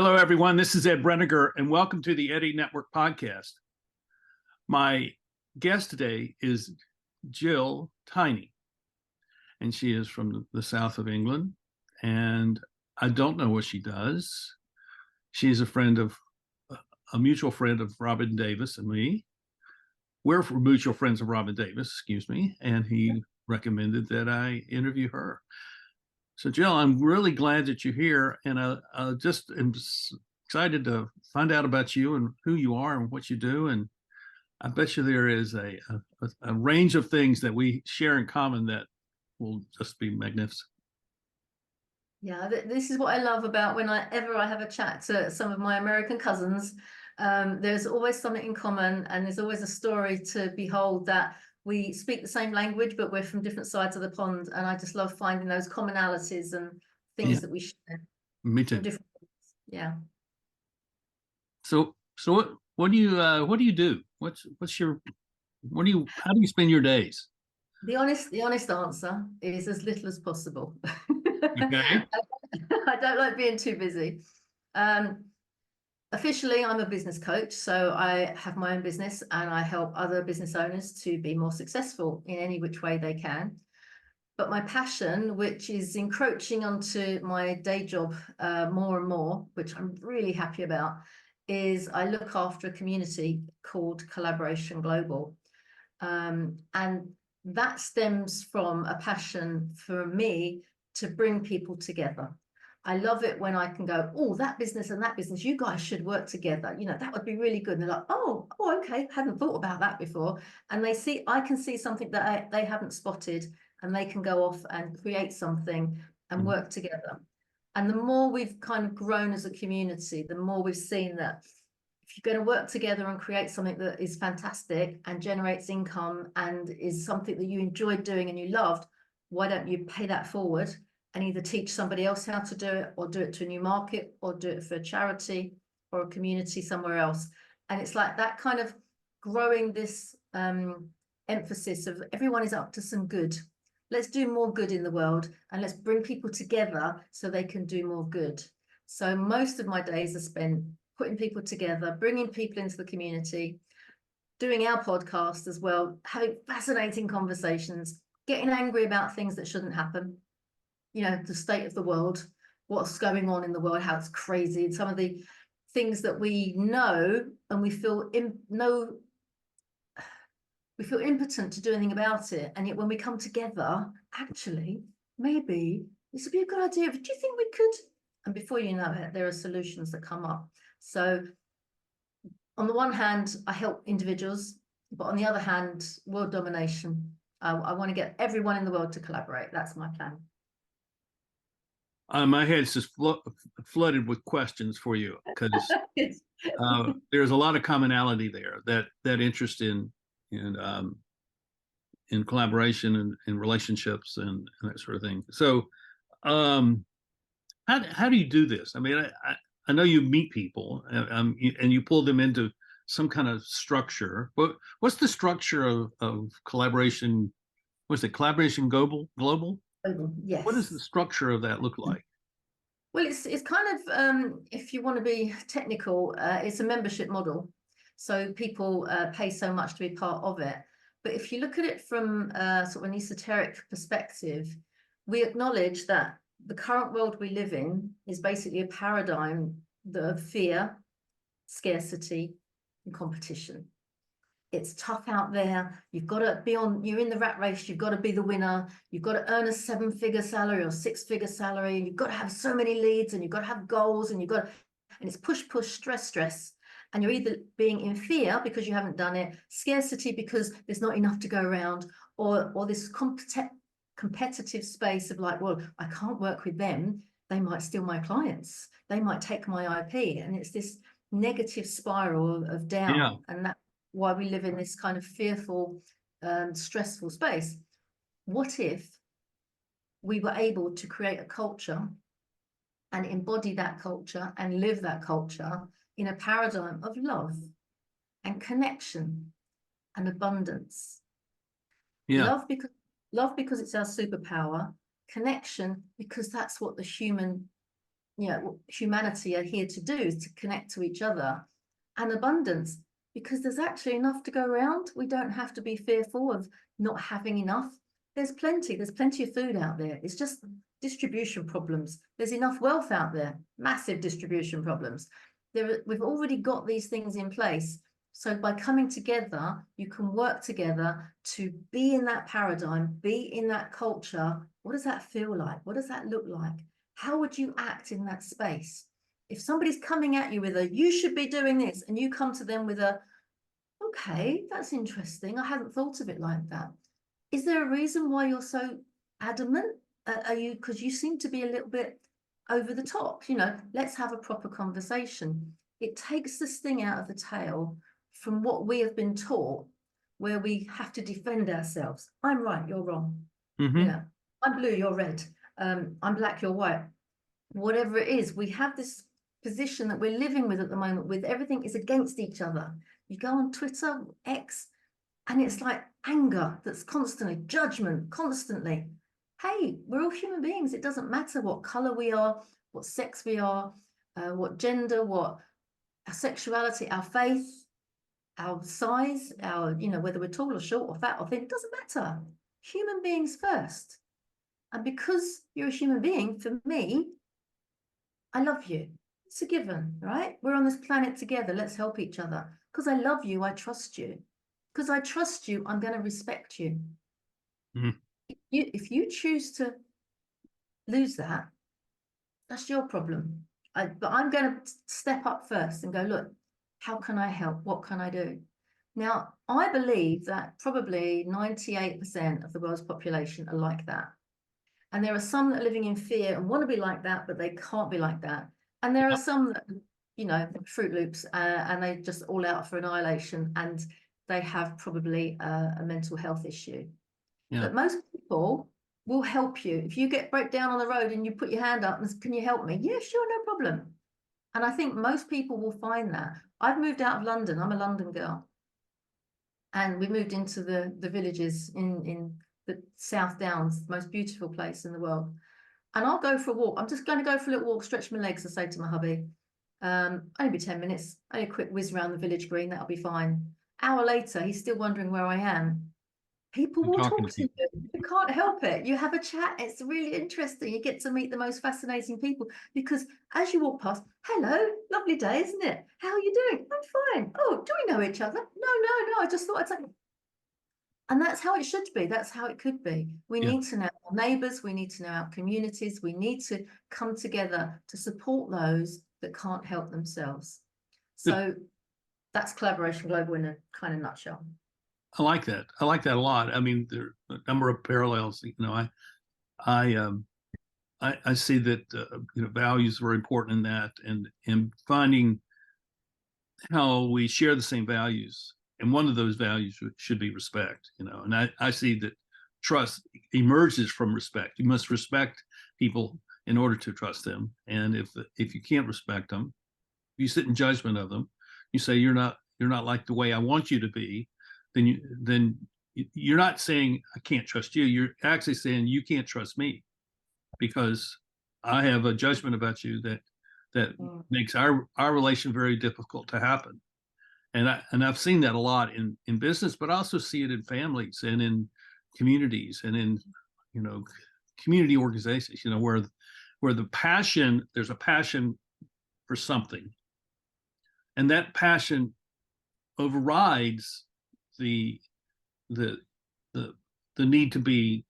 Hello, everyone. This is Ed Breniger, and welcome to the Eddie Network podcast. My guest today is Gill Tiney, and she is from the south of England. And I don't know what she does. She's a mutual friend of Robin Davis and me. We're mutual friends of Robin Davis, excuse me, and he recommended that I interview her. So, Jill, I'm really glad that you're here, and I just am excited to find out about you and who you are and what you do. And I bet you there is a range of things that we share in common that will just be magnificent. Yeah, this is what I love about whenever I have a chat to some of my American cousins. There's always something in common, and there's always a story to behold that we speak the same language, but we're from different sides of the pond. And I just love finding those commonalities and things that we share. Me too. From different things. Yeah. So what do you do? How do you spend your days? The honest answer is as little as possible. Okay. I don't like being too busy. Officially, I'm a business coach, so I have my own business and I help other business owners to be more successful in any which way they can. But my passion, which is encroaching onto my day job more and more, which I'm really happy about, is I look after a community called Collaboration Global. And that stems from a passion for me to bring people together. I love it when I can go, oh, that business and that business, you guys should work together. You know, that would be really good. And they're like, oh, okay, hadn't thought about that before. And I can see something that they haven't spotted, and they can go off and create something and work together. And the more we've kind of grown as a community, the more we've seen that if you're going to work together and create something that is fantastic and generates income and is something that you enjoyed doing and you loved, why don't you pay that forward and either teach somebody else how to do it, or do it to a new market, or do it for a charity or a community somewhere else. And it's like that kind of growing this emphasis of everyone is up to some good. Let's do more good in the world, and let's bring people together so they can do more good. So most of my days are spent putting people together, bringing people into the community, doing our podcast as well, having fascinating conversations, getting angry about things that shouldn't happen. You know, the state of the world, what's going on in the world, how it's crazy, and some of the things that we know and we feel impotent to do anything about it. And yet when we come together, actually, maybe this would be a good idea. Do you think we could? And before you know it, there are solutions that come up. So on the one hand, I help individuals, but on the other hand, world domination. I want to get everyone in the world to collaborate. That's my plan. My head's just flooded with questions for you because there's a lot of commonality there. That interest in collaboration and relationships and that sort of thing. So, how do you do this? I mean, I know you meet people and you pull them into some kind of structure. What's the structure of collaboration? What's it? Collaboration global? Yes. What does the structure of that look like? Well, it's kind of, if you want to be technical, it's a membership model. So people pay so much to be part of it. But if you look at it from sort of an esoteric perspective, we acknowledge that the current world we live in is basically a paradigm of fear, scarcity, and competition. It's tough out there. You've got to be you're in the rat race. You've got to be the winner. You've got to earn a 7-figure salary or 6-figure salary. And you've got to have so many leads, and you've got to have goals, and and it's push, stress. And you're either being in fear because you haven't done it, scarcity because there's not enough to go around, or this competitive space of like, well, I can't work with them. They might steal my clients. They might take my IP. And it's this negative spiral of down. Yeah. And that's why we live in this kind of fearful, stressful space. What if we were able to create a culture and embody that culture and live that culture in a paradigm of love and connection and abundance? Yeah. Love because it's our superpower, connection because that's what the human humanity are here to do, is to connect to each other, and abundance, because there's actually enough to go around. We don't have to be fearful of not having enough. There's plenty of food out there. It's just distribution problems. There's enough wealth out there, massive distribution problems. We've already got these things in place. So by coming together, you can work together to be in that paradigm, be in that culture. What does that feel like? What does that look like? How would you act in that space? If somebody's coming at you with a, you should be doing this, and you come to them with a, okay, that's interesting, I hadn't thought of it like that. Is there a reason why you're so adamant? Are you, because you seem to be a little bit over the top, let's have a proper conversation. It takes the sting out of the tail from what we have been taught, where we have to defend ourselves. I'm right, you're wrong. Mm-hmm. I'm blue, you're red. I'm black, you're white. Whatever it is, we have this position that we're living with at the moment, with everything is against each other. You go on Twitter, X, and it's like anger that's constantly, judgment constantly. Hey, we're all human beings. It doesn't matter what color we are, what sex we are, what gender, what our sexuality, our faith, our size, our, whether we're tall or short or fat or thin, it doesn't matter. Human beings first. And because you're a human being, for me, I love you. It's a given, right? We're on this planet together. Let's help each other. Because I love you, I trust you. Because I trust you, I'm going to respect you. Mm-hmm. If you choose to lose that, that's your problem. But I'm going to step up first and go, look, how can I help? What can I do? Now, I believe that probably 98% of the world's population are like that. And there are some that are living in fear and want to be like that, but they can't be like that. And there are some that, Fruit Loops, and they just all out for annihilation, and they have probably a mental health issue. Yeah. But most people will help you. If you break down on the road and you put your hand up and, can you help me? Yeah, sure, no problem. And I think most people will find that. I've moved out of London. I'm a London girl. And we moved into the villages in the South Downs, the most beautiful place in the world. And I'll go for a walk. I'm just going to go for a little walk, stretch my legs, I say to my hubby. Only be 10 minutes, only a quick whiz around the village green, that'll be fine. Hour later, he's still wondering where I am. People will talk to you. You can't help it. You have a chat. It's really interesting. You get to meet the most fascinating people, because as you walk past, hello, lovely day, isn't it? How are you doing? I'm fine. Oh, do we know each other? No. I just thought I'd say. And that's how it should be. That's how it could be. We need to know our neighbours. We need to know our communities. We need to come together to support those that can't help themselves. So that's Collaboration Global in a kind of nutshell. I like that. I like that a lot. I mean, there are a number of parallels. I see that values are very important in that, and finding how we share the same values. And one of those values should be respect. And I see that trust emerges from respect. You must respect people in order to trust them. And if you can't respect them, if you sit in judgment of them, you say you're not like the way I want you to be, then you're not saying I can't trust you. You're actually saying you can't trust me, because I have a judgment about you that makes our relation very difficult to happen. And I've seen that a lot in business, but I also see it in families and in communities and in community organizations. Where there's a passion for something, and that passion overrides the need to be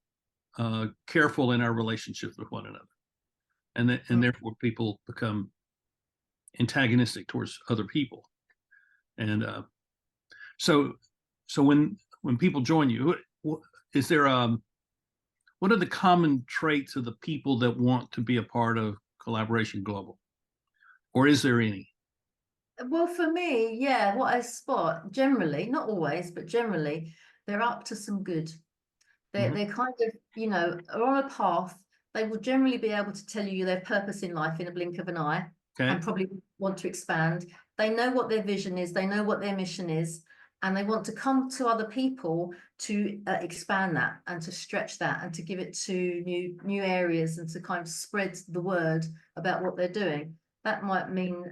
careful in our relationships with one another, and therefore people become antagonistic towards other people. And so when people join you, is there what are the common traits of the people that want to be a part of Collaboration Global, or is there any? Well, for me, yeah, what I spot generally, not always, but generally, they're up to some good. They kind of, are on a path. They will generally be able to tell you their purpose in life in a blink of an eye, and probably want to expand. They know what their vision is. They know what their mission is. and they want to come to other people to expand that and to stretch that and to give it to new areas and to kind of spread the word about what they're doing. That might mean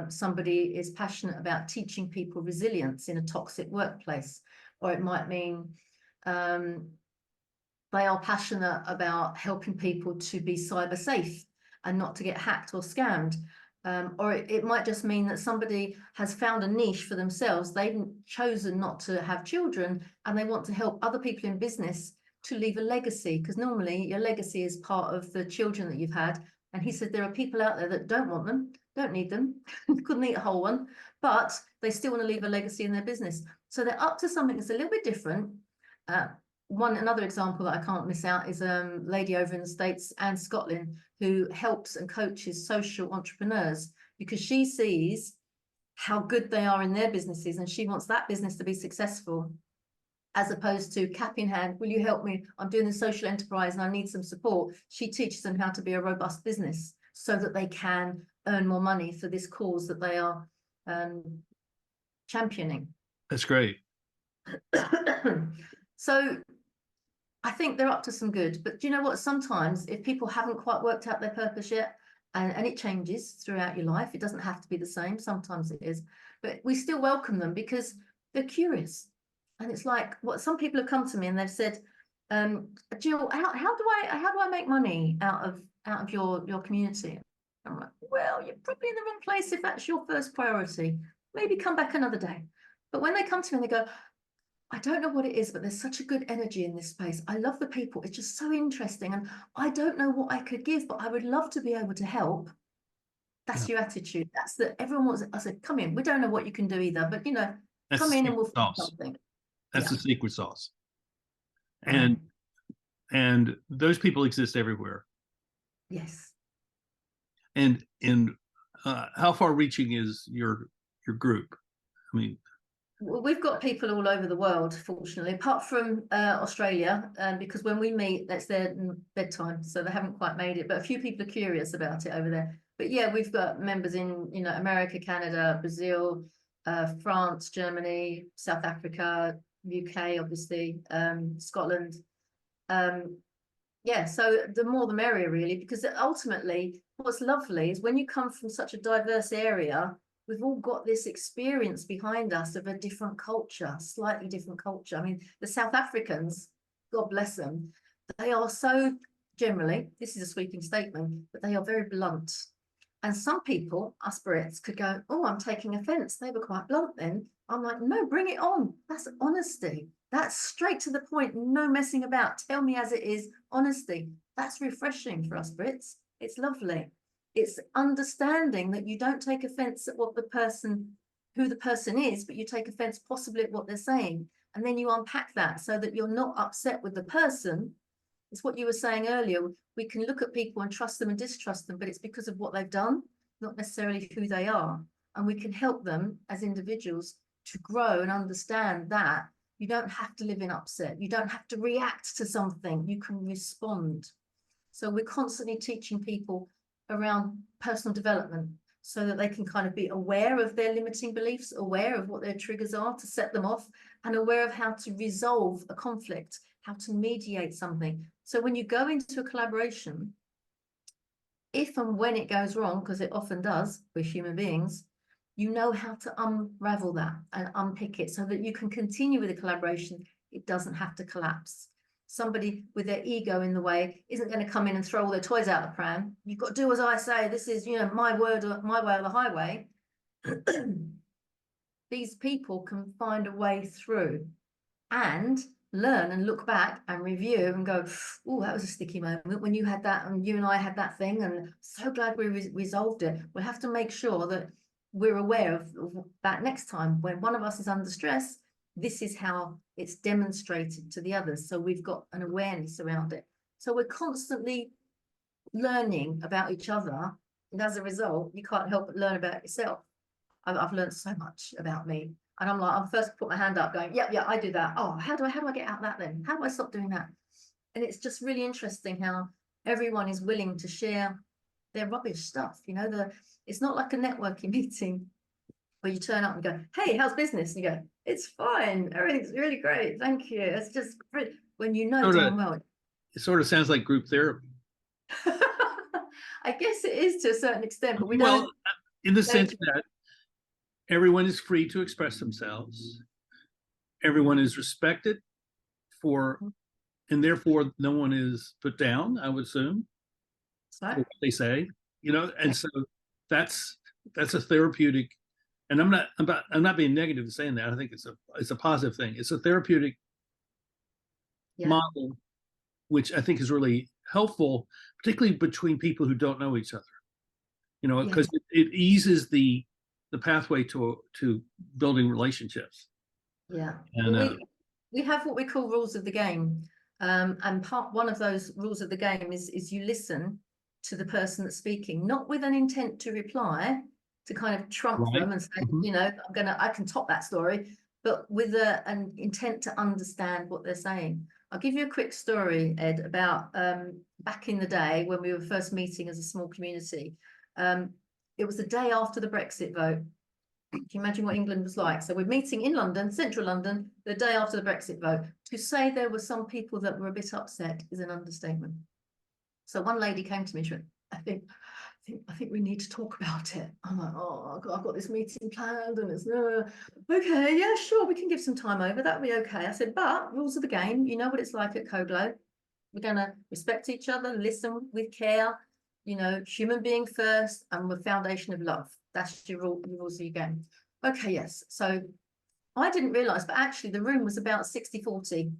somebody is passionate about teaching people resilience in a toxic workplace, or it might mean they are passionate about helping people to be cyber safe and not to get hacked or scammed. Or it might just mean that somebody has found a niche for themselves. They've chosen not to have children and they want to help other people in business to leave a legacy, because normally your legacy is part of the children that you've had. And he said there are people out there that don't want them, don't need them, couldn't eat a whole one, but they still want to leave a legacy in their business. So they're up to something that's a little bit different. Another example that I can't miss out is a lady over in the States and Scotland who helps and coaches social entrepreneurs, because she sees how good they are in their businesses and she wants that business to be successful, as opposed to cap in hand, will you help me? I'm doing a social enterprise and I need some support. She teaches them how to be a robust business so that they can earn more money for this cause that they are championing. That's great. So I think they're up to some good, but do you know what? Sometimes if people haven't quite worked out their purpose yet, and it changes throughout your life, it doesn't have to be the same. Sometimes it is, but we still welcome them because they're curious. And it's like what some people have come to me and they've said, Jill, how do I make money out of your community? I'm like, well, you're probably in the wrong place if that's your first priority. Maybe come back another day. But when they come to me and they go, I don't know what it is, but there's such a good energy in this space. I love the people. It's just so interesting. And I don't know what I could give, but I would love to be able to help. That's your attitude. That's that everyone wants. I said, come in. We don't know what you can do either, but That's come the in and we'll secret find sauce. something. That's Yeah. the secret sauce. And those people exist everywhere. Yes. And how far reaching is your group? I mean, We've got people all over the world, fortunately, apart from Australia, because when we meet, that's their bedtime, so they haven't quite made it. But a few people are curious about it over there. But yeah, we've got members in America, Canada, Brazil, France, Germany, South Africa, UK, obviously, Scotland. Yeah, so the more the merrier, really, because ultimately, what's lovely is when you come from such a diverse area, we've all got this experience behind us of a different culture, slightly different culture. I mean, the South Africans, God bless them, they are so generally, this is a sweeping statement, but they are very blunt. And some people, us Brits, could go, oh, I'm taking offense. They were quite blunt then. I'm like, no, bring it on. That's honesty. That's straight to the point. No messing about. Tell me as it is. Honesty. That's refreshing for us Brits. It's lovely. It's understanding that you don't take offense at who the person is, but you take offense possibly at what they're saying. And then you unpack that so that you're not upset with the person. It's what you were saying earlier. We can look at people and trust them and distrust them, but it's because of what they've done, not necessarily who they are. And we can help them as individuals to grow and understand that you don't have to live in upset. You don't have to react to something. You can respond. So we're constantly teaching people around personal development so that they can kind of be aware of their limiting beliefs, aware of what their triggers are to set them off, and aware of how to resolve a conflict, how to mediate something. So when you go into a collaboration, if and when it goes wrong, because it often does, we're human beings, you know how to unravel that and unpick it so that you can continue with the collaboration. It doesn't have to collapse. Somebody with their ego in the way isn't going to come in and throw all their toys out the pram. You've got to do as I say. This is, my word, my way or the highway. These people can find a way through and learn and look back and review and go, oh, that was a sticky moment when you had that and you and I had that thing, and so glad we resolved it. We'll have to make sure that we're aware of that next time when one of us is under stress. This is how it's demonstrated to the others, so we've got an awareness around it. So we're constantly learning about each other, and as a result you can't help but learn about yourself. I've learned so much about me. And I'm like, I'm first put my hand up going, yeah, I do that. Oh, how do I get out that then? How do I stop doing that? And it's just really interesting how everyone is willing to share their rubbish stuff. It's not like a networking meeting where you turn up and go, hey, how's business? And you go, It's fine. Everything's really great. Thank you. It's just when you know Sort of, damn well. it sort of sounds like group therapy. I guess it is to a certain extent, but we Well, don't in the go sense to. that everyone is free to express themselves, everyone is respected for, and therefore no one is put down, I would assume, for So, what they say, yeah, and so that's that's a therapeutic, and I'm not being negative in saying that. I think it's a positive thing. It's a therapeutic yeah, model, which I think is really helpful, particularly between people who don't know each other. yeah, Because it eases the pathway to building relationships. yeah. And Well, we have what we call rules of the game, and one of those rules of the game is you listen to the person that's speaking, not with an intent to reply, to kind of trump right. them and say, Mhm. I can top that story, but with an intent to understand what they're saying. I'll give you a quick story, Ed, about back in the day when we were first meeting as a small community. It was the day after the Brexit vote. Can you imagine what England was like? So we're meeting in London, central London, the day after the Brexit vote. To say there were some people that were a bit upset is an understatement. So one lady came to me, she went, I think we need to talk about it. I'm like, oh, I've got this meeting planned and it's okay, yeah, sure, we can give some time over. That'll be okay. I said, but rules of the game, you know what it's like at Coglo. We're gonna respect each other, listen with care, human being first, and the foundation of love. That's your rules of your game. Okay, yes. So I didn't realize, but actually the room was about 60-40.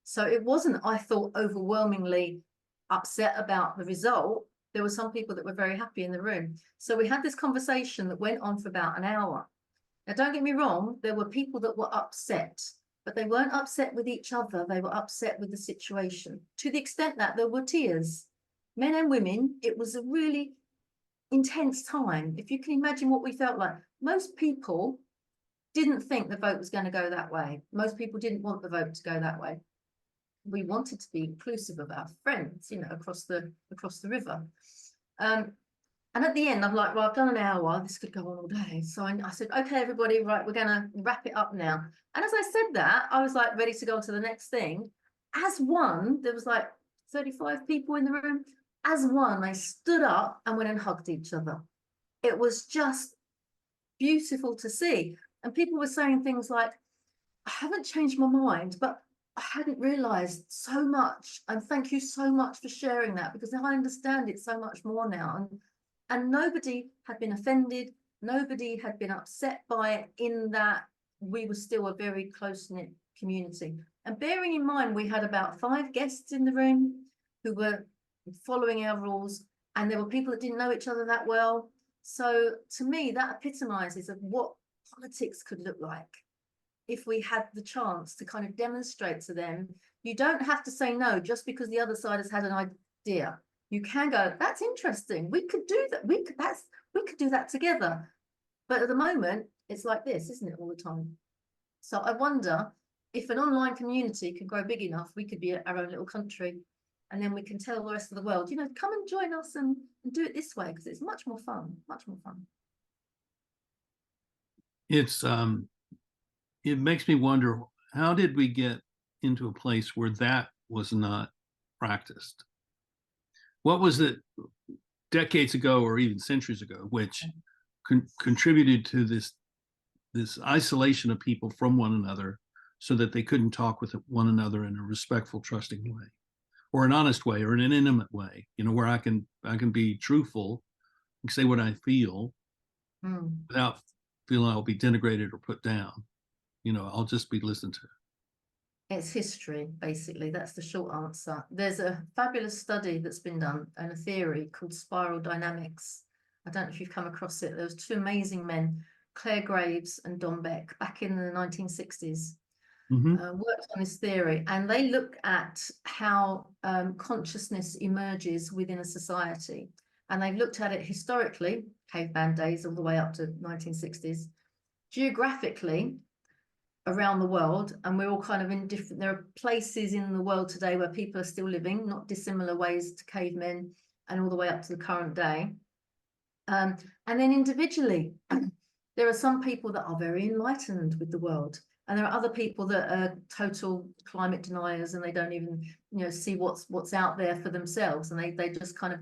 So it wasn't, I thought, overwhelmingly upset about the result. There were some people that were very happy in the room. So we had this conversation that went on for about an hour. Now, don't get me wrong, there were people that were upset, but they weren't upset with each other. They were upset with the situation, to the extent that there were tears. Men and women, it was a really intense time. If you can imagine what we felt like, most people didn't think the vote was going to go that way. Most people didn't want the vote to go that way. We wanted to be inclusive of our friends, across the river. And at the end, I'm like, well, I've done an hour. This could go on all day. So I said, okay, everybody, right, we're going to wrap it up now. And as I said that, I was like ready to go on to the next thing. As one, there was like 35 people in the room. As one, they stood up and went and hugged each other. It was just beautiful to see. And people were saying things like, I haven't changed my mind, but I hadn't realized so much. And thank you so much for sharing that, because now I understand it so much more now. And nobody had been offended. Nobody had been upset by it, in that we were still a very close-knit community. And bearing in mind, we had about 5 guests in the room who were following our rules, and there were people that didn't know each other that well. So to me, that epitomizes of what politics could look like if we had the chance to kind of demonstrate to them. You don't have to say no just because the other side has had an idea. You can go, that's interesting. We could do that. We could do that together. But at the moment, it's like this, isn't it, all the time? So I wonder if an online community can grow big enough, we could be our own little country. And then we can tell the rest of the world, come and join us and do it this way, because it's much more fun, much more fun. It's it makes me wonder, how did we get into a place where that was not practiced? What was it decades ago or even centuries ago which contributed to this isolation of people from one another, so that they couldn't talk with one another in a respectful, trusting way, or an honest way, or in an intimate way, where I can be truthful and say what I feel without feeling I'll be denigrated or put down. I'll just be listened to. It's history, basically. That's the short answer. There's a fabulous study that's been done, and a theory called spiral dynamics. I don't know if you've come across it. There was 2 amazing men, Claire Graves and Don Beck, back in the 1960s, worked on this theory, and they look at how consciousness emerges within a society. And they've looked at it historically, caveman days all the way up to 1960s, geographically, around the world, and we're all kind of in different, there are places in the world today where people are still living not dissimilar ways to cavemen, and all the way up to the current day. And then individually, there are some people that are very enlightened with the world, And there are other people that are total climate deniers, and they don't even, see what's out there for themselves, and they just kind of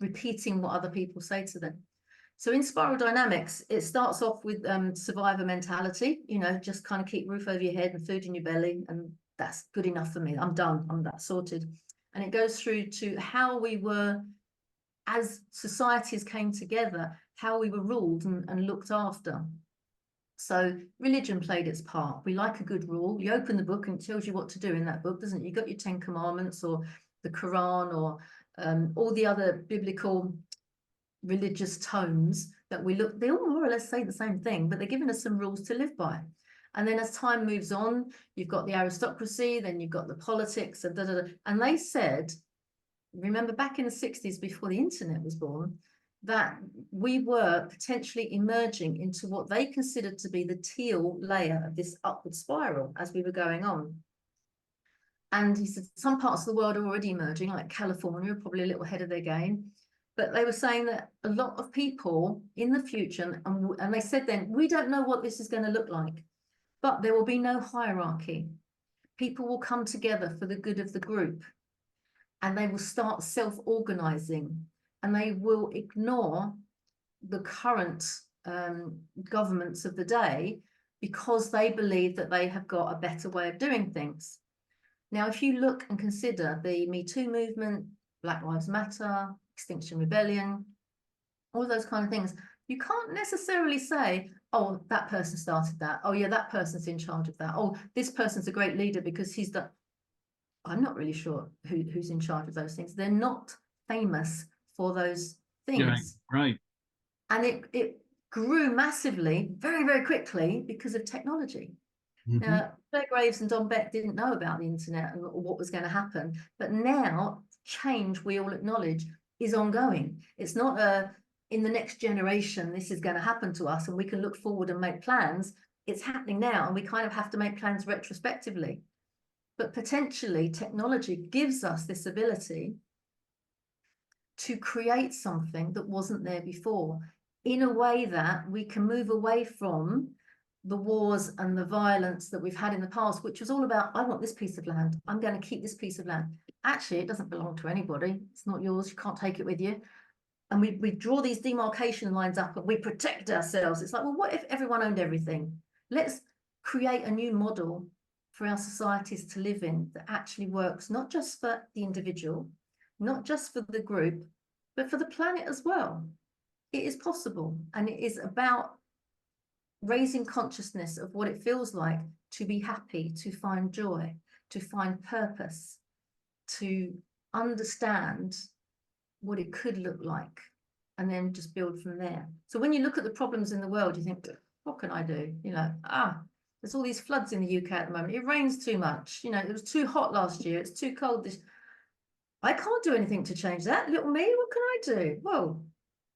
repeating what other people say to them. So in spiral dynamics, it starts off with survivor mentality, just kind of keep roof over your head and food in your belly, and that's good enough for me. I'm done. I'm that sorted. And it goes through to how we were, as societies came together, how we were ruled and looked after. So religion played its part. We like a good rule. You open the book and it tells you what to do in that book, doesn't it? You've got your 10 Commandments or the Quran or all the other biblical religious tomes that we look, they all more or less say the same thing, but they're giving us some rules to live by. And then as time moves on, you've got the aristocracy, then you've got the politics, and And they said, remember back in the 60s, before the internet was born, that we were potentially emerging into what they considered to be the teal layer of this upward spiral as we were going on. And he said some parts of the world are already emerging, like California, are probably a little ahead of their game. But they were saying that a lot of people in the future, and they said then, we don't know what this is going to look like, but there will be no hierarchy. People will come together for the good of the group, and they will start self-organizing, and they will ignore the current governments of the day because they believe that they have got a better way of doing things. Now, if you look and consider the Me Too movement, Black Lives Matter, Extinction Rebellion, all those kind of things, you can't necessarily say, oh, that person started that. Oh, yeah, that person's in charge of that. Oh, this person's a great leader because he's the... I'm not really sure who's in charge of those things. They're not famous for those things. Yeah, right. And it grew massively, very, very quickly because of technology. Now, Claire Graves and Don Beck didn't know about the internet and what was going to happen, but now change, we all acknowledge, is ongoing. It's not in the next generation, this is going to happen to us and we can look forward and make plans. It's happening now, and we kind of have to make plans retrospectively. But potentially technology gives us this ability to create something that wasn't there before, in a way that we can move away from the wars and the violence that we've had in the past, which was all about, I want this piece of land, I'm going to keep this piece of land. Actually, it doesn't belong to anybody. It's not yours. You can't take it with you. And we draw these demarcation lines up and we protect ourselves. It's like, well, what if everyone owned everything? Let's create a new model for our societies to live in that actually works, not just for the individual, not just for the group, but for the planet as well. It is possible. And it is about raising consciousness of what it feels like to be happy, to find joy, to find purpose, to understand what it could look like, and then just build from there. So when you look at the problems in the world, you think, what can I do? There's all these floods in the UK at the moment. It rains too much. It was too hot last year. It's too cold this. I can't do anything to change that. Little me, what can I do? Well,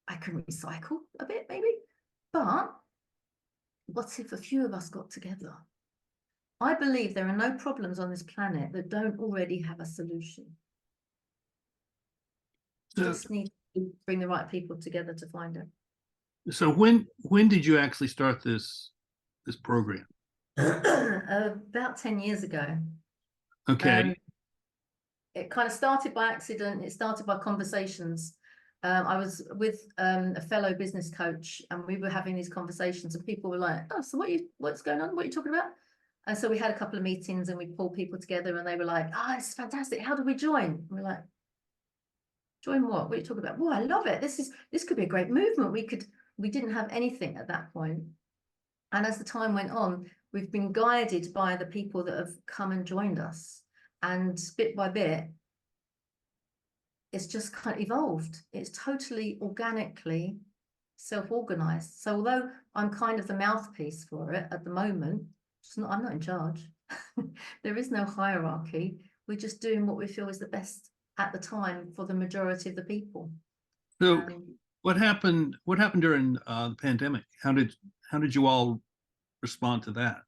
I can recycle a bit maybe, but what if a few of us got together? I believe there are no problems on this planet that don't already have a solution. You just need to bring the right people together to find it. So when did you actually start this program? About 10 years ago. Okay. It kind of started by accident. It started by conversations. I was with a fellow business coach, and we were having these conversations, and people were like, oh, so what's going on? What are you talking about? And so we had a couple of meetings and we pulled people together, and they were like, oh, it's fantastic. How do we join? And we're like, join what? What are you talking about? Oh, I love it. This could be a great movement. We didn't have anything at that point. And as the time went on, we've been guided by the people that have come and joined us. And bit by bit, it's just kind of evolved. It's totally organically self-organized. So although I'm kind of the mouthpiece for it at the moment, I'm not in charge. There is no hierarchy. We're just doing what we feel is the best at the time for the majority of the people. So what happened during the pandemic? How did you all respond to that?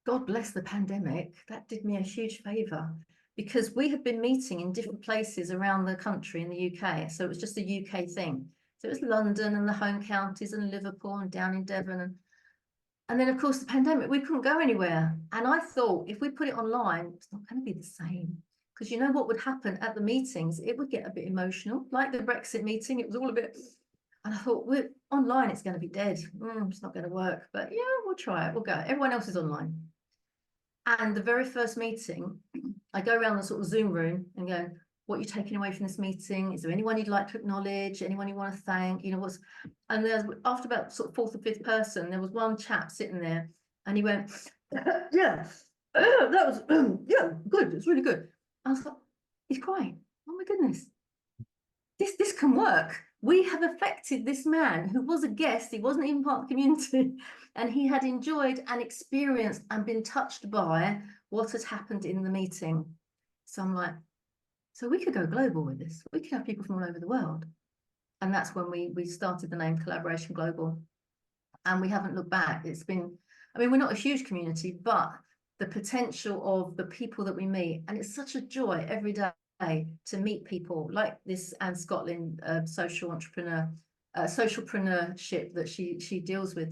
God bless the pandemic. That did me a huge favor, because we had been meeting in different places around the country in the UK. So it was just a UK thing. So it was London and the home counties and Liverpool and down in Devon. And then, of course, the pandemic, we couldn't go anywhere. And I thought if we put it online, it's not going to be the same. Because you know what would happen at the meetings? It would get a bit emotional, like the Brexit meeting. It was all a bit, and I thought, we're online, it's going to be dead. It's not going to work. But yeah, we'll try it. We'll go. Everyone else is online. And the very first meeting, I go around the sort of Zoom room and go, what are you taking away from this meeting? Is there anyone you'd like to acknowledge? Anyone you want to thank? You know, what's, and there's, after about sort of fourth or fifth person, there was one chap sitting there and he went, yeah, that was, yeah, good. It's really good. I was like, he's crying. Oh my goodness. This can work. We have affected this man who was a guest. He wasn't even part of the community, and he had enjoyed and experienced and been touched by what had happened in the meeting. So I'm like, so we could go global with this. We could have people from all over the world. And that's when we started the name Collaboration Global. And we haven't looked back. It's been, I mean, we're not a huge community, but the potential of the people that we meet, and it's such a joy every day to meet people like this Anne Scotland social entrepreneur, socialpreneurship that she deals with.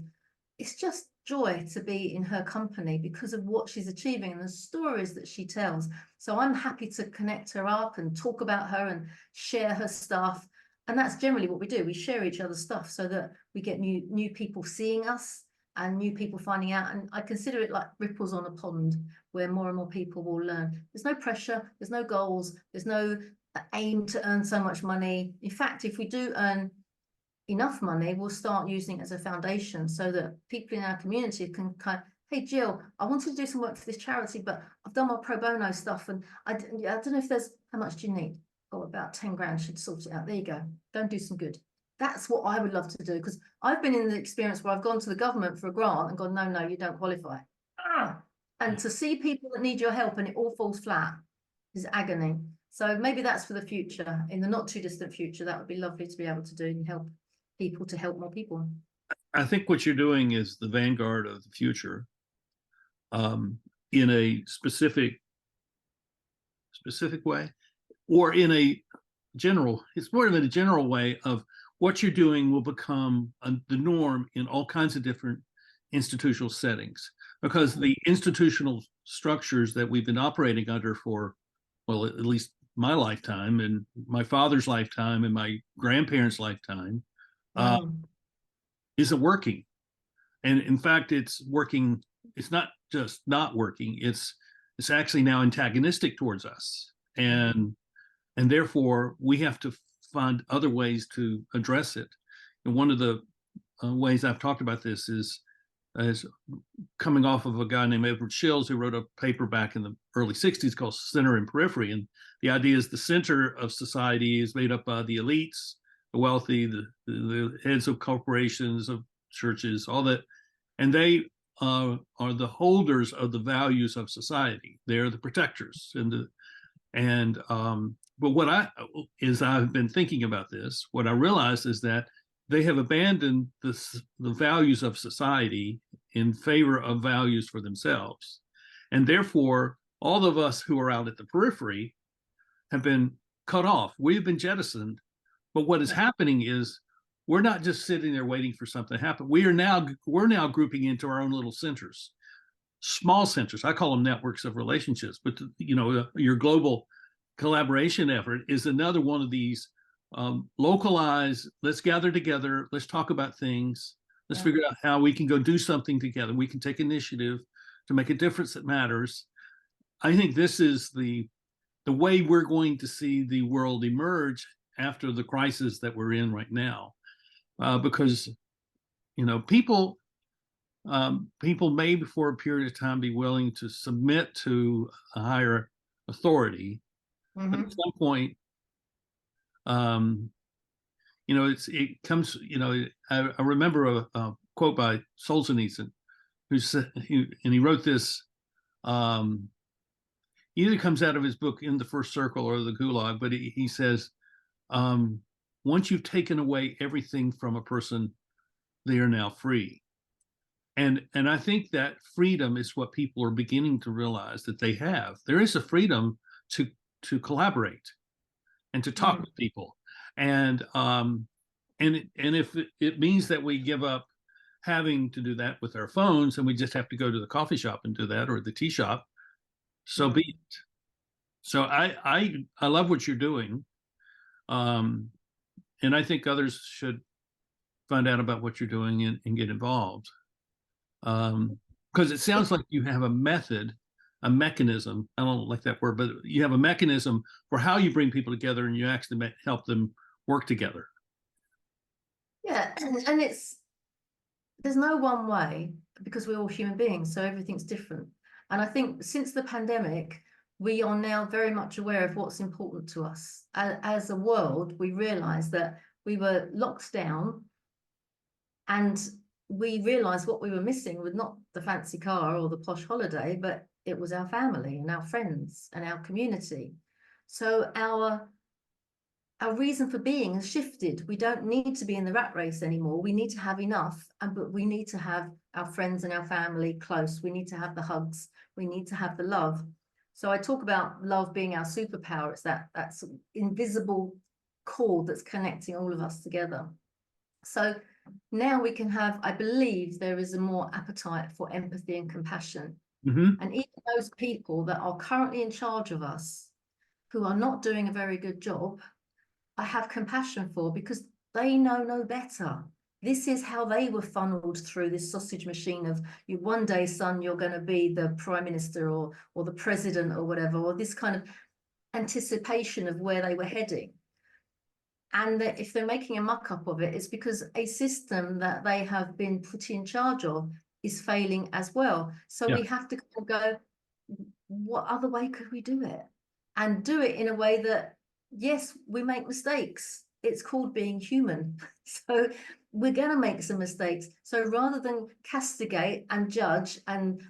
It's just joy to be in her company because of what she's achieving and the stories that she tells. So I'm happy to connect her up and talk about her and share her stuff. And that's generally what we do. We share each other's stuff so that we get new people seeing us and new people finding out. And I consider it like ripples on a pond where more and more people will learn. There's no pressure, there's no goals, there's no aim to earn so much money. In fact, if we do earn enough money, we'll start using it as a foundation so that people in our community can kind of, hey, Jill, I wanted to do some work for this charity, but I've done my pro bono stuff and I don't know if there's, how much do you need? Oh, about 10 grand should sort it out. There you go. Go and do some good. That's what I would love to do, because I've been in the experience where I've gone to the government for a grant and gone, no, you don't qualify. And to see people that need your help and it all falls flat is agony. So maybe that's for the future. In the not too distant future, that would be lovely to be able to do and help people to help more people. I think what you're doing is the vanguard of the future, in a specific way, or in a general, it's more of a general way of what you're doing will become the norm in all kinds of different institutional settings, because the institutional structures that we've been operating under for, well, at least my lifetime and my father's lifetime and my grandparents' lifetime, isn't working. And in fact, it's working. It's not just not working. It's actually now antagonistic towards us. And therefore we have to find other ways to address it. And one of the ways I've talked about this is coming off of a guy named Edward Shills, who wrote a paper back in the early 60s called Center and Periphery. And the idea is the center of society is made up by the elites, the wealthy, the heads of corporations, of churches, all that. And they are the holders of the values of society. They're the protectors. But I've been thinking about this, what I realized is that they have abandoned the values of society in favor of values for themselves. And therefore, all of us who are out at the periphery have been cut off. We have been jettisoned. But what is happening is we're not just sitting there waiting for something to happen. We're now grouping into our own little centers, small centers. I call them networks of relationships. But your global collaboration effort is another one of these localized. Let's gather together. Let's talk about things. Let's figure out how we can go do something together. We can take initiative to make a difference that matters. I think this is the way we're going to see the world emerge after the crisis that we're in right now, because people may for a period of time be willing to submit to a higher authority, but at some point, it comes. I remember a quote by Solzhenitsyn, who said, and he wrote this. Either comes out of his book In the First Circle or the Gulag, but he says, once you've taken away everything from a person, they are now free. And I think that freedom is what people are beginning to realize that they have. There is a freedom to collaborate and to talk with people. And if it means that we give up having to do that with our phones, and we just have to go to the coffee shop and do that, or the tea shop, so be it. So I love what you're doing, and I think others should find out about what you're doing and get involved, because it sounds like you have a method, a mechanism. I don't like that word, but you have a mechanism for how you bring people together, and you actually help them work together. Yeah, and there's no one way, because we're all human beings, so everything's different. And I think since the pandemic, we are now very much aware of what's important to us. As a world, we realized that we were locked down, and we realized what we were missing was not the fancy car or the posh holiday, but it was our family and our friends and our community. So our reason for being has shifted. We don't need to be in the rat race anymore. We need to have enough, but we need to have our friends and our family close. We need to have the hugs. We need to have the love. So I talk about love being our superpower. It's that's invisible cord that's connecting all of us together. So now we can have, I believe there is a more appetite for empathy and compassion. Mm-hmm. And even those people that are currently in charge of us, who are not doing a very good job, I have compassion for, because they know no better. This is how they were funneled through this sausage machine of, you one day, son, you're going to be the prime minister or the president or whatever, or this kind of anticipation of where they were heading. And that if they're making a muck up of it, it's because a system that they have been put in charge of is failing as well. So we have to go, what other way could we do it? And do it in a way that, yes, we make mistakes. It's called being human. So we're going to make some mistakes. So rather than castigate and judge and,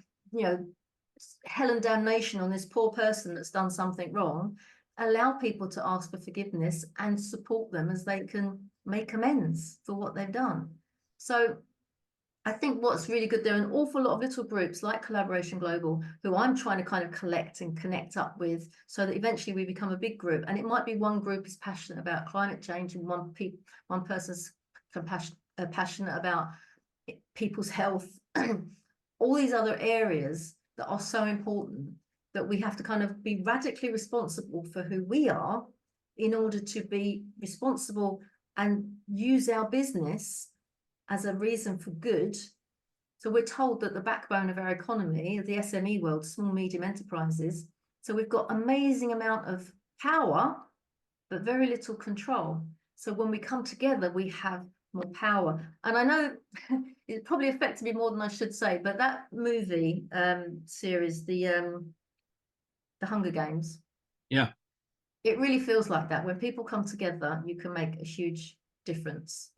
hell and damnation on this poor person that's done something wrong, allow people to ask for forgiveness and support them as they can make amends for what they've done. So I think what's really good, there are an awful lot of little groups like Collaboration Global who I'm trying to kind of collect and connect up with, so that eventually we become a big group. And it might be one group is passionate about climate change, and one person's passionate about people's health. All these other areas that are so important, that we have to kind of be radically responsible for who we are in order to be responsible and use our business as a reason for good. So we're told that the backbone of our economy, the SME world, small, medium enterprises. So we've got amazing amount of power, but very little control. So when we come together, we have more power. And I know it probably affected me more than I should say, but that movie series, the Hunger Games. Yeah. It really feels like that. When people come together, you can make a huge difference.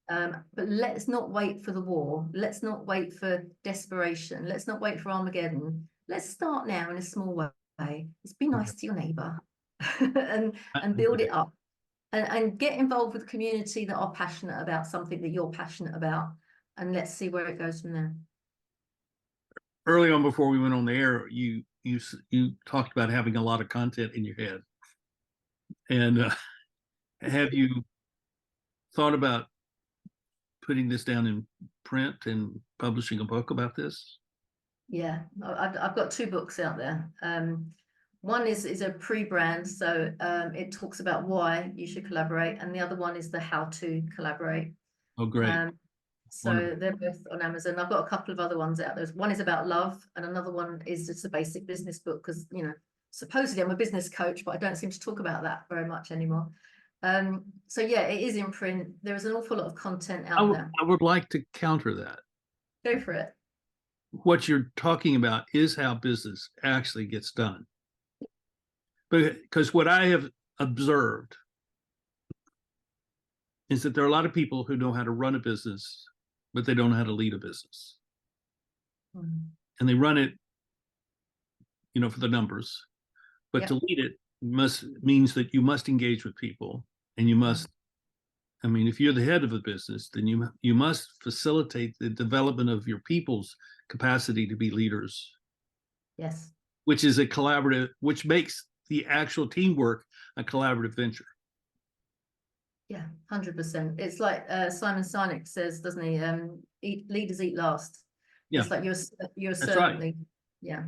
But let's not wait for the war. Let's not wait for desperation. Let's not wait for Armageddon. Let's start now in a small way. Let's be nice to your neighbor and build it up, and get involved with the community that are passionate about something that you're passionate about. And let's see where it goes from there. Early on, before we went on the air, you talked about having a lot of content in your head. And have you thought about putting this down in print and publishing a book about this? Yeah, I've got 2 books out there. One is a pre-brand, so it talks about why you should collaborate, and the other one is the how to collaborate. Oh, great. So wonderful. They're both on Amazon. I've got a couple of other ones out there. One is about love, and another one is just a basic business book, because supposedly I'm a business coach, but I don't seem to talk about that very much anymore. So yeah, it is in print. There is an awful lot of content out there. I would like to counter that. Go for it. What you're talking about is how business actually gets done. Because what I have observed is that there are a lot of people who know how to run a business, but they don't know how to lead a business. And they run it, for the numbers. But to lead it means that you must engage with people, and you must, if you're the head of a business, then you must facilitate the development of your people's capacity to be leaders. Yes. Which is which makes the actual teamwork a collaborative venture. Yeah, 100%. It's like Simon Sinek says, doesn't he? Leaders eat last. Yeah, It's like you're a that's right. servant leader. Yeah,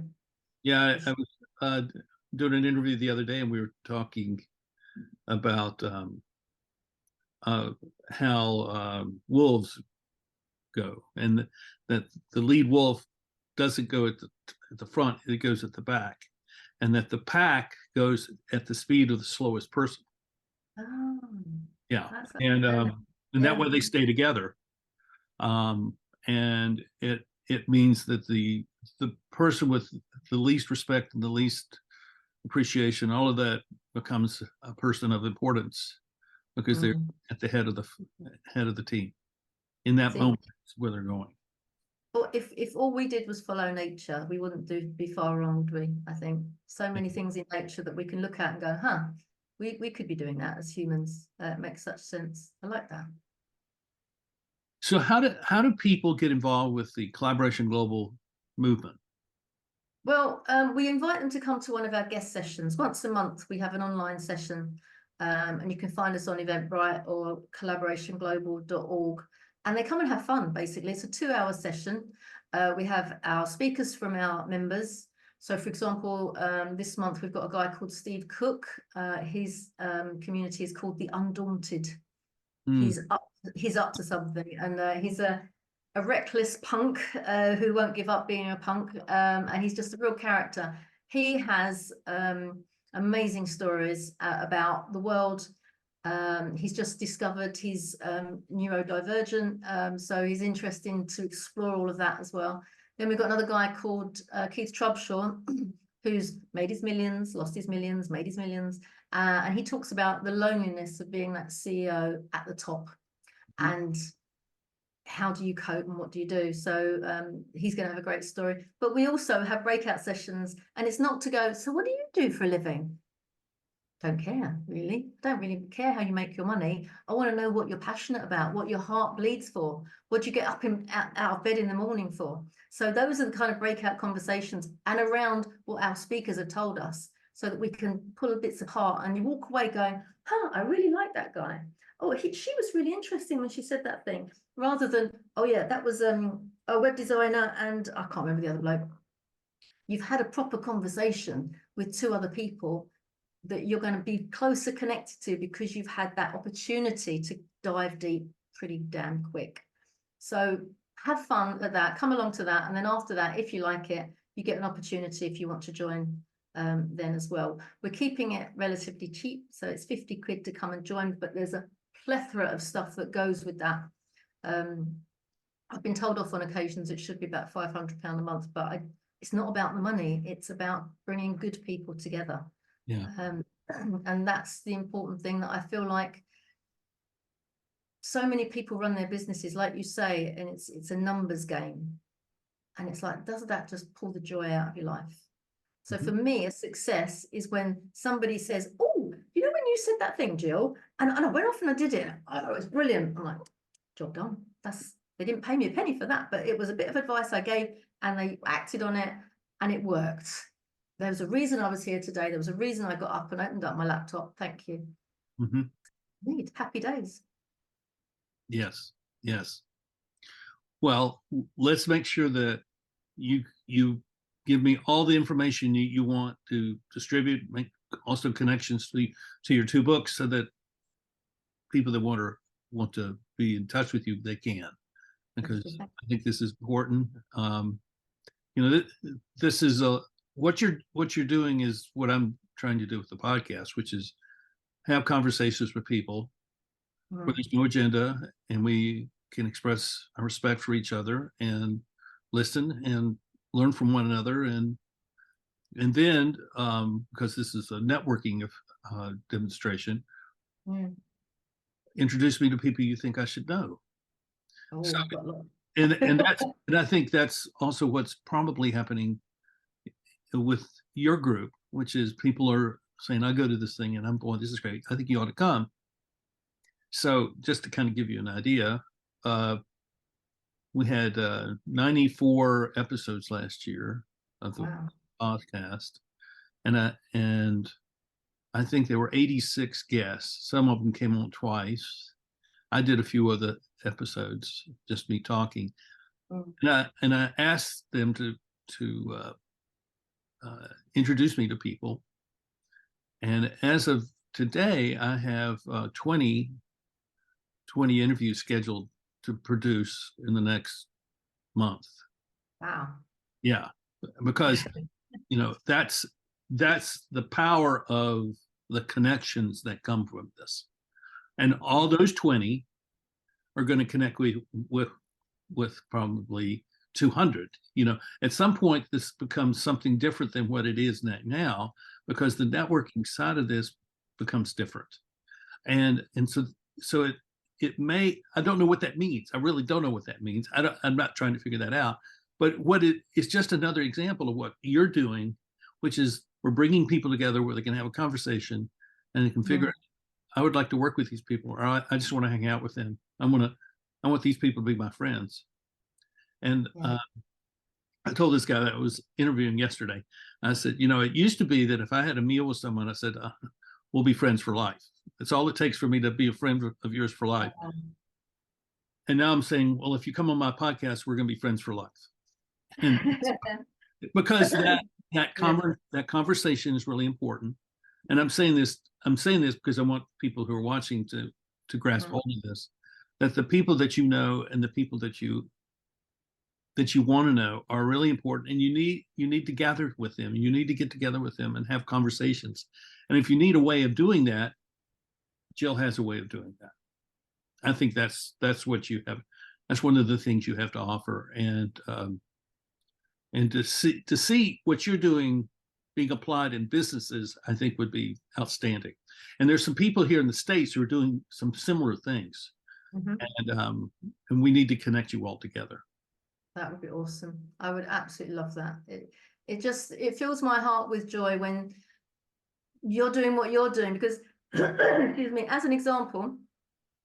Yeah, for I sure. was doing an interview the other day, and we were talking about uh, how wolves go, and that the lead wolf doesn't go at the front; it goes at the back, and that the pack goes at the speed of the slowest person. Oh, Yeah, that's and yeah, that yeah. way they stay together. And it means that the person with the least respect and the least appreciation, all of that becomes a person of importance because they're Mm. at the head of the team in that See, moment where they're going. well, if all we did was follow nature, we wouldn't be far wrong, would we? I think so many things in nature that we can look at and go, huh, we could be doing that as humans. It makes such sense. I like that. So how do people get involved with the Collaboration Global movement? Well, we invite them to come to one of our guest sessions. Once a month, we have an online session, and you can find us on Eventbrite or collaborationglobal.org. And they come and have fun, basically. It's a 2-hour session. We have our speakers from our members. So, for example, this month we've got a guy called Steve Cook. His community is called The Undaunted. Mm, He's up to something, and he's a reckless punk who won't give up being a punk, and he's just a real character. He has amazing stories about the world. He's just discovered he's neurodivergent, so he's interesting to explore all of that as well. Then we've got another guy called Keith Trubshaw, who's made his millions, lost his millions, made his millions, and he talks about the loneliness of being that CEO at the top, mm, and how do you cope and what do you do. So he's going to have a great story. But we also have breakout sessions, and it's not to go, so what do you do for a living? Don't care, really. Don't really care how you make your money. I want to know what you're passionate about, what your heart bleeds for, what you get up out of bed in the morning for. So those are the kind of breakout conversations and around what our speakers have told us, so that we can pull bits apart and you walk away going, huh, I really like that guy. Oh, she was really interesting when she said that thing, rather than, oh yeah, that was a web designer and I can't remember the other bloke. You've had a proper conversation with two other people that you're going to be closer connected to because you've had that opportunity to dive deep pretty damn quick. So have fun at that, come along to that. And then after that, if you like it, you get an opportunity if you want to join then as well. We're keeping it relatively cheap. So it's 50 quid to come and join, but there's a plethora of stuff that goes with that. I've been told off on occasions it should be about £500 a month, but it's not about the money. It's about bringing good people together. yeah. And that's the important thing, that I feel like so many people run their businesses, like you say, and it's a numbers game. And it's like, does that just pull the joy out of your life? So for Mhm. me, a success is when somebody says, oh, you know, when you said that thing, Jill, and I went off and I did it. Oh, it was brilliant. I'm like, job done. They didn't pay me a penny for that, but it was a bit of advice I gave and they acted on it and it worked. There was a reason I was here today. There was a reason I got up and opened up my laptop. Thank you. Mhm. Need happy days. Yes, yes. Well, let's make sure that you give me all the information you want to distribute, make also connections to your two books so that people that want to be in touch with you, they can, because I think this is important. This is what you're doing is what I'm trying to do with the podcast, which is have conversations with people where there's no agenda, and we can express our respect for each other and listen and learn from one another, and then because this is a networking demonstration, Mm. introduce me to people you think I should know. So Oh, I've got a lot. and I think that's also what's probably happening with your group, which is people are saying, I go to this thing and I'm boy, this is great, I think you ought to come. So just to kind of give you an idea, we had 94 episodes last year of the Wow. podcast, and I I think there were 86 guests. Some of them came on twice. I did a few other episodes, just me talking. Mm. And I asked them to introduce me to people. And as of today, I have 20 interviews scheduled to produce in the next month. Wow. Yeah, because that's the power of the connections that come from this, and all those 20 are going to connect with probably 200. At some point this becomes something different than what it is now, because the networking side of this becomes different, and so it may, I don't know what that means. I really don't know what that means. I'm not trying to figure that out, but what it is, just another example of what you're doing, which is we're bringing people together where they can have a conversation and they can figure, I would like to work with these people, or I just want to hang out with them. I want these people to be my friends. And Yeah. I told this guy that I was interviewing yesterday, I said, it used to be that if I had a meal with someone, I said, we'll be friends for life. That's all it takes for me to be a friend of yours for life. And now I'm saying, well, if you come on my podcast, we're going to be friends for life. And because that conversation is really important. And I'm saying this because I want people who are watching to grasp hold of this, that the people that you know and the people that you want to know are really important, and you need to gather with them. You need to get together with them and have conversations. And if you need a way of doing that, Jill has a way of doing that. I think that's what you have. That's one of the things you have to offer, and to see what you're doing being applied in businesses, I think would be outstanding. And there's some people here in the States who are doing some similar things, and we need to connect you all together. That would be awesome. I would absolutely love that. It fills my heart with joy when you're doing what you're doing, because excuse me, as an example,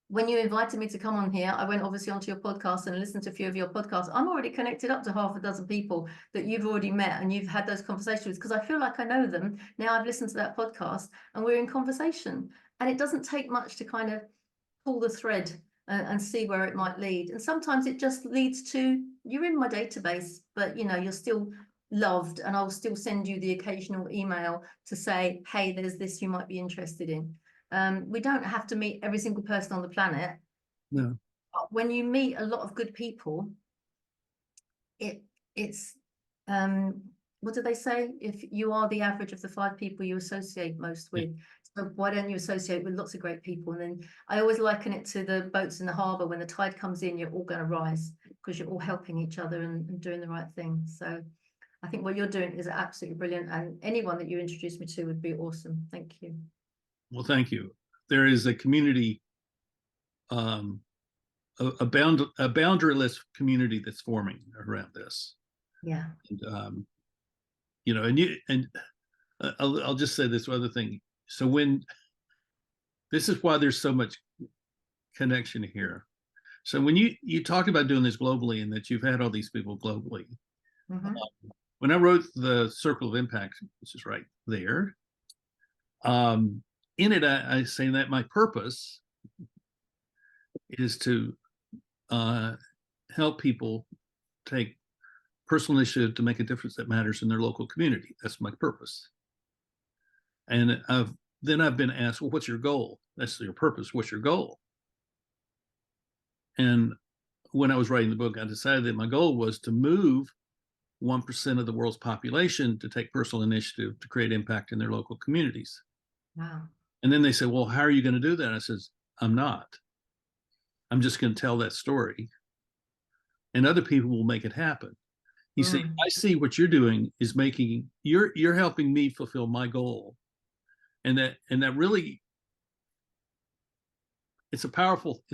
when you invited me to come on here, I went obviously onto your podcast and listened to a few of your podcasts. I'm already connected up to half a dozen people that you've already met and you've had those conversations with, because I feel like I know them. Now I've listened to that podcast and we're in conversation, and it doesn't take much to kind of pull the thread and see where it might lead. And sometimes it just leads to, you're in my database, but you're still loved, and I'll still send you the occasional email to say, hey, there's this you might be interested in. We don't have to meet every single person on the planet. No. But when you meet a lot of good people, it's what do they say? If you are the average of the 5 people you associate most with, so why don't you associate with lots of great people? And then I always liken it to the boats in the harbor. When the tide comes in, you're all going to rise because you're all helping each other and doing the right thing. So I think what you're doing is absolutely brilliant, and anyone that you introduce me to would be awesome. Thank you. Well, thank you. There is a community, a boundaryless community that's forming around this. Yeah. And I'll just say this other thing. So this is why there's so much connection here. So when you talk about doing this globally, and that you've had all these people globally, when I wrote the Circle of Impact, which is right there, in it I say that my purpose is to help people take personal initiative to make a difference that matters in their local community. That's my purpose. And then I've been asked, well, what's your goal? That's your purpose. What's your goal? And when I was writing the book, I decided that my goal was to move 1% of the world's population to take personal initiative to create impact in their local communities. Wow. And then they said, well, how are you going to do that? I says, I'm not. I'm just going to tell that story, and other people will make it happen. You see, I see what you're doing is you're helping me fulfill my goal. And that really, it's a powerful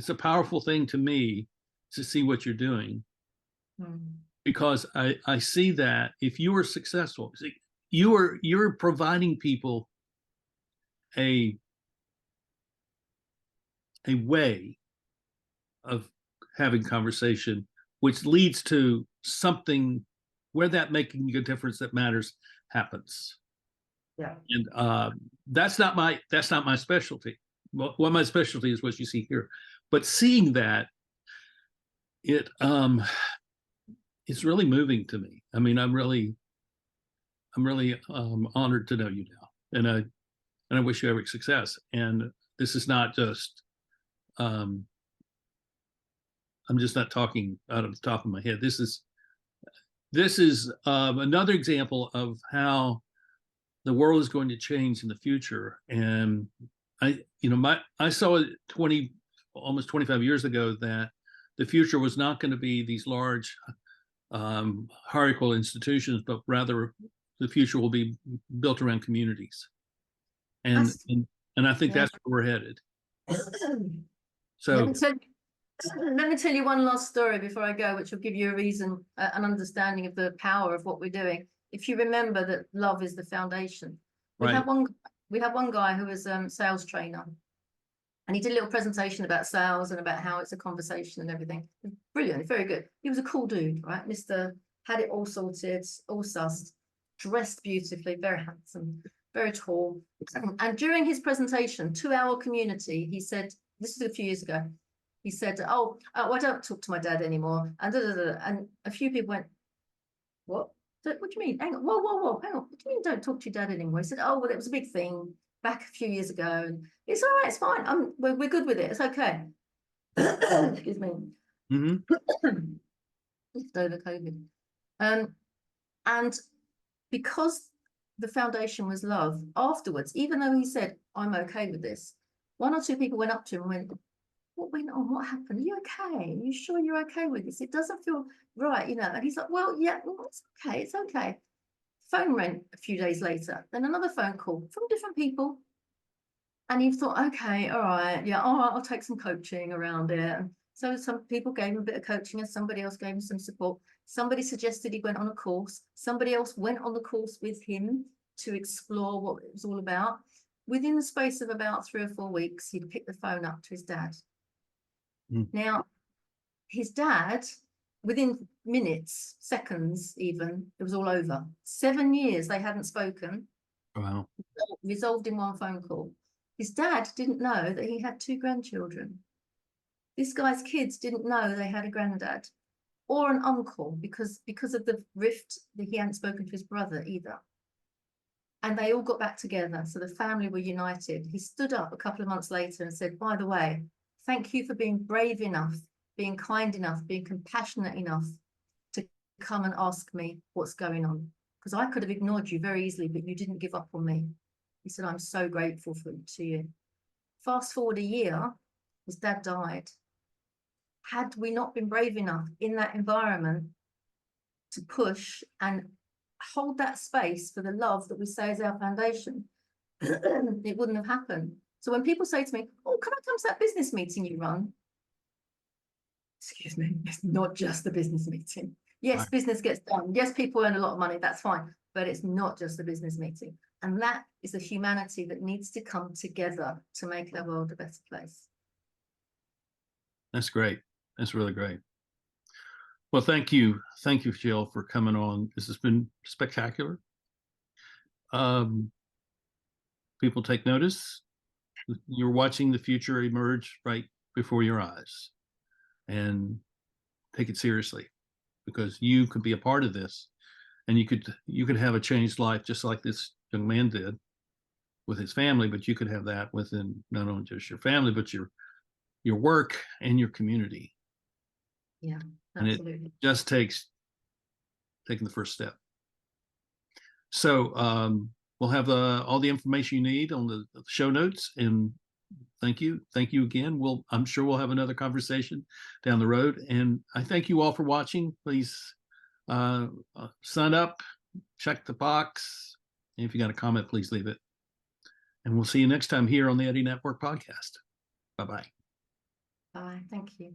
thing to me to see what you're doing, because I see that if you are successful, see, you're providing people a way of having conversation, which leads to something where that making a difference that matters happens. Yeah. And that's not my specialty. What my specialty is what you see here. But seeing that, it's really moving to me. I mean, I'm really honored to know you now, and I wish you every success. And this is not just um, I'm just not talking out of the top of my head. This is another example of how the world is going to change in the future. And I saw it almost 25 years ago that the future was not going to be these large hierarchical institutions, but rather the future will be built around communities. And That's, and, and I think yeah. that's where we're headed. Let So me tell let me tell you one last story before I go, which will give you a reason, an understanding of the power of what we're doing. If you remember that love is the foundation, we right, have one guy who was sales trainer, and he did a little presentation about sales and about how it's a conversation and everything. Brilliant, very good. He was a cool dude, right? Mr. Had it all sorted, all sussed, dressed beautifully, very handsome, very tall. And during his presentation to our community, he said, this is a few years ago, he said, I don't talk to my dad anymore. And, and a few people went, what? What do you mean? Hang on, whoa, hang on. What do you mean don't talk to your dad anymore? He said, oh, well, it was a big thing back a few years ago. And it's all right, it's fine. We're good with it. It's okay. Excuse me. mhm, It's over COVID. And because the foundation was love, afterwards, even though he said, I'm okay with this, one or two people went up to him and went, what went on? What happened? Are you okay? Are you sure you're okay with this? It doesn't feel right, And he's like, well, yeah, well, it's okay. It's okay. Phone rang a few days later, then another phone call from different people. And he thought, okay, all right, yeah, all right, I'll take some coaching around it. And so some people gave him a bit of coaching and somebody else gave him some support. Somebody suggested he went on a course. Somebody else went on the course with him to explore what it was all about. Within the space of about 3 or 4 weeks, he'd picked the phone up to his dad. mm, Now, his dad, within minutes, seconds even, it was all over. 7 years they hadn't spoken, wow, resolved in one phone call. His dad didn't know that he had 2 grandchildren. This guy's kids didn't know they had a granddad or an uncle because of the rift that he hadn't spoken to his brother either. And they all got back together. So the family were united. He stood up a couple of months later and said, by the way, thank you for being brave enough, being kind enough, being compassionate enough to come and ask me what's going on. Because I could have ignored you very easily, but you didn't give up on me. He said, I'm so grateful to you. Fast forward a year, his dad died. Had we not been brave enough in that environment to push and hold that space for the love that we say is our foundation, it wouldn't have happened. So when people say to me, oh, can I come to that business meeting you run? Excuse me, it's not just the business meeting. Yes, right. business gets done. Yes, people earn a lot of money, that's fine. But it's not just the business meeting. And that is a humanity that needs to come together to make our world a better place. That's great. That's really great. Well, thank you, Jill, for coming on. This has been spectacular. Um, People take notice. You're watching the future emerge right before your eyes, and take it seriously, because you could be a part of this, and you could have a changed life just like this young man did with his family. But you could have that within not only just your family, but your work and your community. Yeah, And it absolutely. just takes taking the first step. So we'll have all the information you need on the show notes. And thank you again. I'm sure we'll have another conversation down the road. And I thank you all for watching. Please sign up, check the box. And if you got a comment, please leave it. And we'll see you next time here on the Eddie Network podcast. Bye-bye. Bye. Thank you.